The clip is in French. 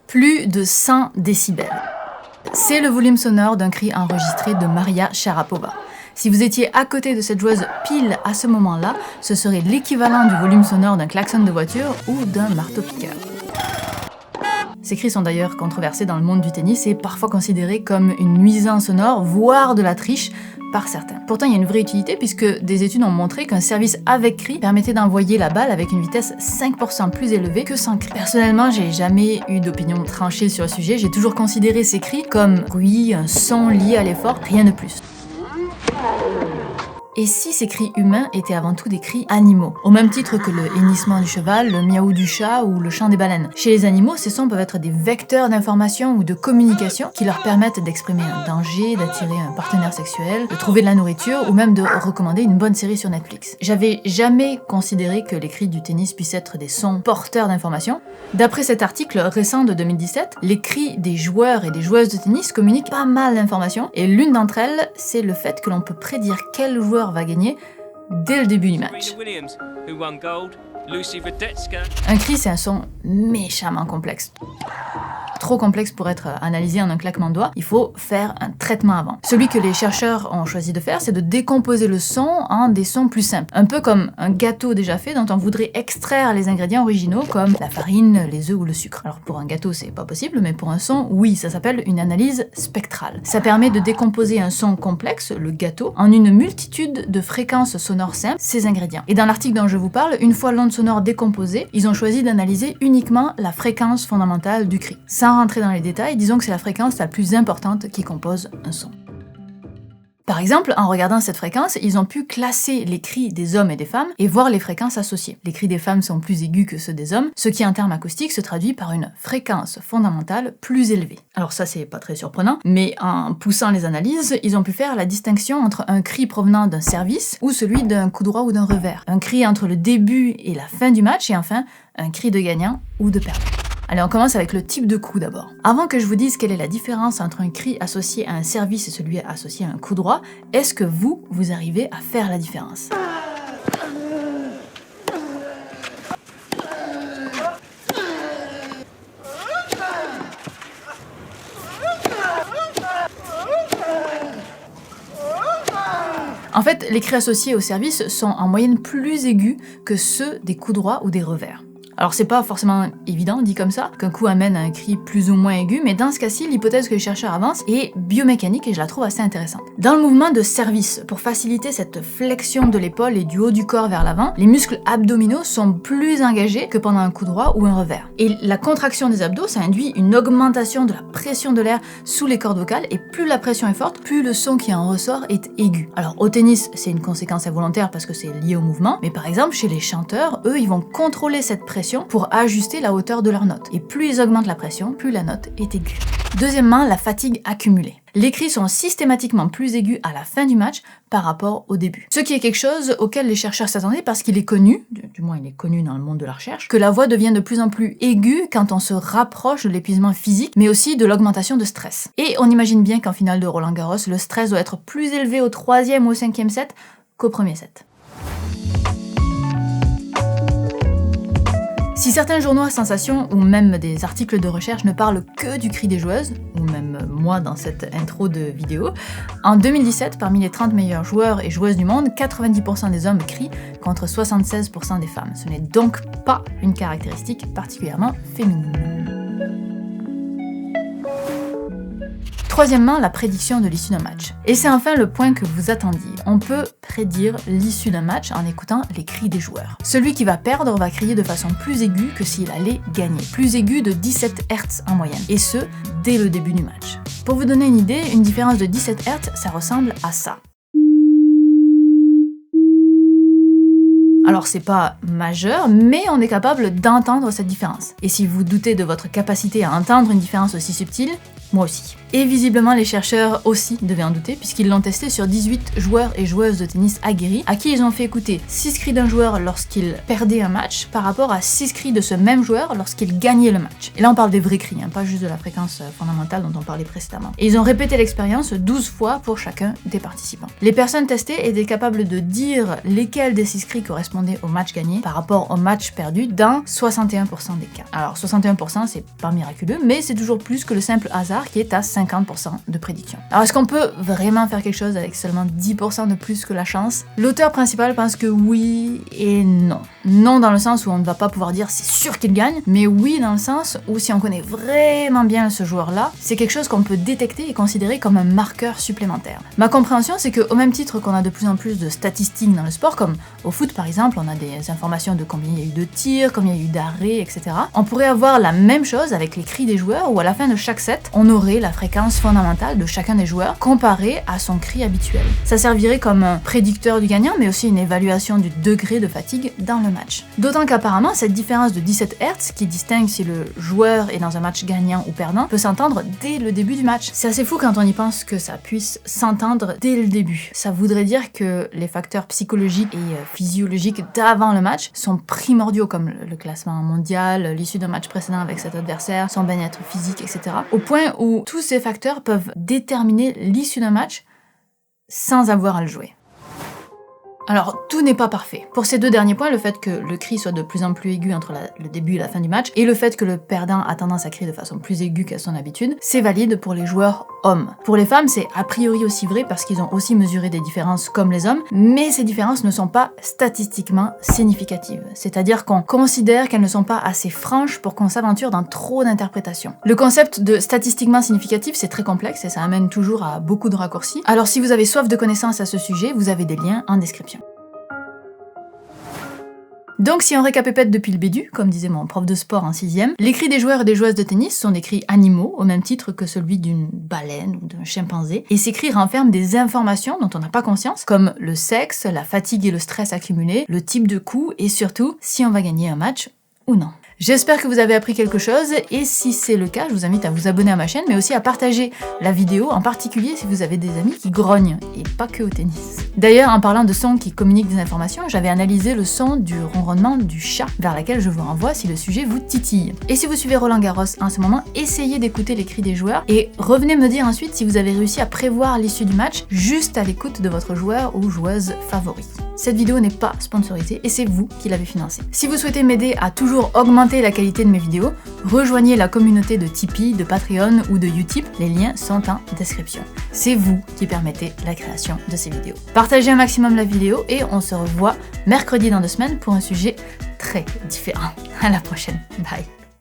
Plus de 100 décibels. C'est le volume sonore d'un cri enregistré de Maria Sharapova. Si vous étiez à côté de cette joueuse pile à ce moment-là, ce serait l'équivalent du volume sonore d'un klaxon de voiture ou d'un marteau-piqueur. Ces cris sont d'ailleurs controversés dans le monde du tennis et parfois considérés comme une nuisance sonore, voire de la triche par certains. Pourtant, il y a une vraie utilité puisque des études ont montré qu'un service avec cri permettait d'envoyer la balle avec une vitesse 5% plus élevée que sans cri. Personnellement, j'ai jamais eu d'opinion tranchée sur le sujet, j'ai toujours considéré ces cris comme bruit, un son lié à l'effort, rien de plus. Et si ces cris humains étaient avant tout des cris animaux, au même titre que le hennissement du cheval, le miaou du chat ou le chant des baleines. Chez les animaux, ces sons peuvent être des vecteurs d'information ou de communication qui leur permettent d'exprimer un danger, d'attirer un partenaire sexuel, de trouver de la nourriture ou même de recommander une bonne série sur Netflix. J'avais jamais considéré que les cris du tennis puissent être des sons porteurs d'information. D'après cet article récent de 2017, les cris des joueurs et des joueuses de tennis communiquent pas mal d'informations et l'une d'entre elles, c'est le fait que l'on peut prédire quel joueur va gagner dès le début du match. Un cri, c'est un son méchamment complexe. Trop complexe pour être analysé en un claquement de doigts, il faut faire un traitement avant. Celui que les chercheurs ont choisi de faire, c'est de décomposer le son en des sons plus simples. Un peu comme un gâteau déjà fait dont on voudrait extraire les ingrédients originaux comme la farine, les œufs ou le sucre. Alors pour un gâteau, c'est pas possible, mais pour un son, oui, ça s'appelle une analyse spectrale. Ça permet de décomposer un son complexe, le gâteau, en une multitude de fréquences sonores simples, ces ingrédients. Et dans l'article dont je vous parle, une fois l'onde sonore décomposée, ils ont choisi d'analyser uniquement la fréquence fondamentale du cri. Sans rentrer dans les détails, disons que c'est la fréquence la plus importante qui compose un son. Par exemple, en regardant cette fréquence, ils ont pu classer les cris des hommes et des femmes et voir les fréquences associées. Les cris des femmes sont plus aigus que ceux des hommes, ce qui en termes acoustiques se traduit par une fréquence fondamentale plus élevée. Alors ça, c'est pas très surprenant, mais en poussant les analyses, ils ont pu faire la distinction entre un cri provenant d'un service ou celui d'un coup droit ou d'un revers. Un cri entre le début et la fin du match et enfin, un cri de gagnant ou de perdant. Allez, on commence avec le type de coup d'abord. Avant que je vous dise quelle est la différence entre un cri associé à un service et celui associé à un coup droit, est-ce que vous arrivez à faire la différence ? En fait, les cris associés au service sont en moyenne plus aigus que ceux des coups droits ou des revers. Alors c'est pas forcément évident, dit comme ça, qu'un coup amène à un cri plus ou moins aigu, mais dans ce cas-ci, l'hypothèse que les chercheurs avancent est biomécanique et je la trouve assez intéressante. Dans le mouvement de service, pour faciliter cette flexion de l'épaule et du haut du corps vers l'avant, les muscles abdominaux sont plus engagés que pendant un coup droit ou un revers. Et la contraction des abdos, ça induit une augmentation de la pression de l'air sous les cordes vocales, et plus la pression est forte, plus le son qui en ressort est aigu. Alors au tennis, c'est une conséquence involontaire parce que c'est lié au mouvement, mais par exemple, chez les chanteurs, eux, ils vont contrôler cette pression pour ajuster la hauteur de leur note. Et plus ils augmentent la pression, plus la note est aiguë. Deuxièmement, la fatigue accumulée. Les cris sont systématiquement plus aigus à la fin du match par rapport au début. Ce qui est quelque chose auquel les chercheurs s'attendaient parce qu'il est connu, du moins il est connu dans le monde de la recherche, que la voix devient de plus en plus aiguë quand on se rapproche de l'épuisement physique, mais aussi de l'augmentation de stress. Et on imagine bien qu'en finale de Roland-Garros, le stress doit être plus élevé au 3e ou au 5e set qu'au premier set. Si certains journaux à sensation ou même des articles de recherche ne parlent que du cri des joueuses, ou même moi dans cette intro de vidéo, en 2017, parmi les 30 meilleurs joueurs et joueuses du monde, 90% des hommes crient contre 76% des femmes. Ce n'est donc pas une caractéristique particulièrement féminine. Troisièmement, la prédiction de l'issue d'un match. Et c'est enfin le point que vous attendiez. On peut prédire l'issue d'un match en écoutant les cris des joueurs. Celui qui va perdre va crier de façon plus aiguë que s'il allait gagner. Plus aiguë de 17 Hz en moyenne. Et ce, dès le début du match. Pour vous donner une idée, une différence de 17 Hz, ça ressemble à ça. Alors c'est pas majeur, mais on est capable d'entendre cette différence. Et si vous doutez de votre capacité à entendre une différence aussi subtile, Moi aussi. Et visiblement, les chercheurs aussi devaient en douter, puisqu'ils l'ont testé sur 18 joueurs et joueuses de tennis aguerris, à qui ils ont fait écouter 6 cris d'un joueur lorsqu'il perdait un match, par rapport à 6 cris de ce même joueur lorsqu'il gagnait le match. Et là, on parle des vrais cris, pas juste de la fréquence fondamentale dont on parlait précédemment. Et ils ont répété l'expérience 12 fois pour chacun des participants. Les personnes testées étaient capables de dire lesquels des 6 cris correspondaient au match gagné par rapport au match perdu dans 61% des cas. Alors 61%, c'est pas miraculeux, mais c'est toujours plus que le simple hasard qui est à 50% de prédiction. Alors est-ce qu'on peut vraiment faire quelque chose avec seulement 10% de plus que la chance? L'auteur principal pense que oui et non. Non dans le sens où on ne va pas pouvoir dire c'est sûr qu'il gagne, mais oui dans le sens où si on connaît vraiment bien ce joueur-là, c'est quelque chose qu'on peut détecter et considérer comme un marqueur supplémentaire. Ma compréhension, c'est qu'au même titre qu'on a de plus en plus de statistiques dans le sport, comme au foot par exemple, on a des informations de combien il y a eu de tirs, combien il y a eu d'arrêts, etc. On pourrait avoir la même chose avec les cris des joueurs, où à la fin de chaque set, on aurait la fréquence fondamentale de chacun des joueurs comparée à son cri habituel. Ça servirait comme un prédicteur du gagnant, mais aussi une évaluation du degré de fatigue dans le match. D'autant qu'apparemment, cette différence de 17 Hz, qui distingue si le joueur est dans un match gagnant ou perdant, peut s'entendre dès le début du match. C'est assez fou quand on y pense que ça puisse s'entendre dès le début. Ça voudrait dire que les facteurs psychologiques et physiologiques d'avant le match sont primordiaux, comme le classement mondial, l'issue d'un match précédent avec cet adversaire, son bien-être physique, etc. Au point où tous ces facteurs peuvent déterminer l'issue d'un match sans avoir à le jouer. Alors, tout n'est pas parfait. Pour ces deux derniers points, le fait que le cri soit de plus en plus aigu entre le début et la fin du match, et le fait que le perdant a tendance à crier de façon plus aiguë qu'à son habitude, c'est valide pour les joueurs hommes. Pour les femmes, c'est a priori aussi vrai parce qu'ils ont aussi mesuré des différences comme les hommes, mais ces différences ne sont pas statistiquement significatives. C'est-à-dire qu'on considère qu'elles ne sont pas assez franches pour qu'on s'aventure dans trop d'interprétations. Le concept de statistiquement significatif, c'est très complexe et ça amène toujours à beaucoup de raccourcis. Alors si vous avez soif de connaissances à ce sujet, vous avez des liens en description. Donc si on récapépète depuis le début, comme disait mon prof de sport en 6ème, les cris des joueurs et des joueuses de tennis sont des cris animaux, au même titre que celui d'une baleine ou d'un chimpanzé, et ces cris renferment des informations dont on n'a pas conscience, comme le sexe, la fatigue et le stress accumulés, le type de coup, et surtout, si on va gagner un match ou non. J'espère que vous avez appris quelque chose, et si c'est le cas, je vous invite à vous abonner à ma chaîne, mais aussi à partager la vidéo, en particulier si vous avez des amis qui grognent, et pas que au tennis. D'ailleurs, en parlant de sons qui communiquent des informations, j'avais analysé le son du ronronnement du chat, vers laquelle je vous renvoie si le sujet vous titille. Et si vous suivez Roland Garros en ce moment, essayez d'écouter les cris des joueurs, et revenez me dire ensuite si vous avez réussi à prévoir l'issue du match, juste à l'écoute de votre joueur ou joueuse favori. Cette vidéo n'est pas sponsorisée, et c'est vous qui l'avez financée. Si vous souhaitez m'aider à toujours augmenter la qualité de mes vidéos, rejoignez la communauté de Tipeee, de Patreon ou de Utip, les liens sont en description. C'est vous qui permettez la création de ces vidéos. Partagez un maximum la vidéo et on se revoit mercredi dans 2 semaines pour un sujet très différent. À la prochaine, bye.